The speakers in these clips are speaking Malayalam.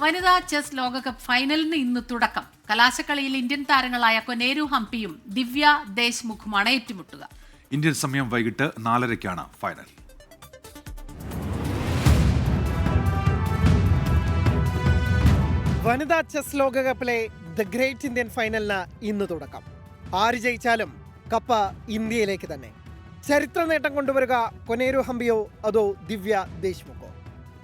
വനിതാ ചെസ് ലോകകപ്പ് ഫൈനലിന് ഇന്ന് തുടക്കം. കലാശക്കളിയിൽ ഇന്ത്യൻ താരങ്ങളായ കൊനേരു ഹംപിയും ദിവ്യ ദേശ്മുഖുമാണ് ഏറ്റുമുട്ടുക. ഇന്ത്യൻ സമയം വൈകിട്ട് 4:30-ക്കാണ് ഫൈനൽ. വനിതാ ചെസ് ലോകകപ്പിലെ ദ ഗ്രേറ്റ് ഇന്ത്യൻ ഫൈനലിന് ഇന്ന് തുടക്കം. ആര് ജയിച്ചാലും കപ്പ് ഇന്ത്യയിലേക്ക് തന്നെ. ചരിത്ര നേട്ടം കൊണ്ടുവരിക കൊനേരു ഹംപിയോ അതോ ദിവ്യ ദേശ്മുഖോ?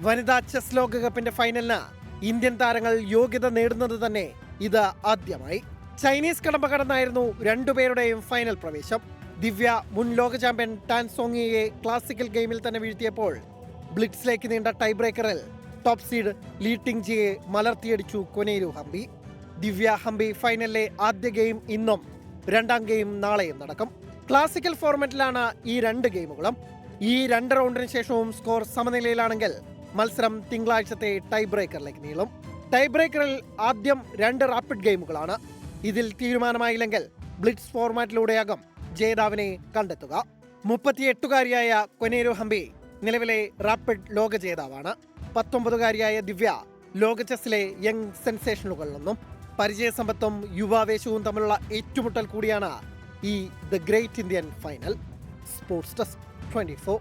വനിതാ ചെസ് ലോകകപ്പിന്റെ ഫൈനലിന് ഇന്ത്യൻ താരങ്ങൾ യോഗ്യത നേടുന്നത് തന്നെ ഇത് ആദ്യമായി. ചൈനീസ് കടമ്പ കടന്നായിരുന്നു രണ്ടുപേരുടെയും ഫൈനൽ പ്രവേശം. ദിവ്യ മുൻ ലോക ചാമ്പ്യൻ ടാൻ സോങ്ങിയെ ക്ലാസിക്കൽ ഗെയിമിൽ തന്നെ വീഴ്ത്തിയപ്പോൾ ബ്ലിറ്റ്സിലേക്ക് നീണ്ട ടൈ ബ്രേക്കറിൽ ടോപ്പ് സീഡ് ലീ ടിങ് ജിയെ മലർത്തിയടിച്ചു കൊനേരു ഹംപി. ദിവ്യ ഹംപി ഫൈനലിലെ ആദ്യ ഗെയിം ഇന്നും, രണ്ടാം ഗെയിം നാളെയും നടക്കും. ക്ലാസിക്കൽ ഫോർമാറ്റിലാണ് ഈ രണ്ട് ഗെയിമുകളും. ഈ രണ്ട് റൗണ്ടിന് ശേഷവും സ്കോർ സമനിലയിലാണെങ്കിൽ മത്സരം തിങ്കളാഴ്ചത്തെ ടൈ ബ്രേക്കറിലേക്ക് നീളും. ടൈ ബ്രേക്കറിൽ ആദ്യം 2 റാപ്പിഡ് ഗെയിമുകളാണ്. ഇതിൽ തീരുമാനമായില്ലെങ്കിൽ ബ്ലിറ്റ്സ് ഫോർമാറ്റിലൂടെയാകും ജേതാവിനെ കണ്ടെത്തുക. 38-കാരിയായ കൊനേരു ഹംപി നിലവിലെ റാപ്പിഡ് ലോക ജേതാവാണ്. 19-കാരിയായ ദിവ്യ ലോക ചെസ്സിലെ യങ് സെൻസേഷനുകളിലൊന്നും. പരിചയസമ്പത്തും യുവാവേശവും തമ്മിലുള്ള ഏറ്റുമുട്ടൽ കൂടിയാണ് ഈ the great Indian final. Sports desk 24.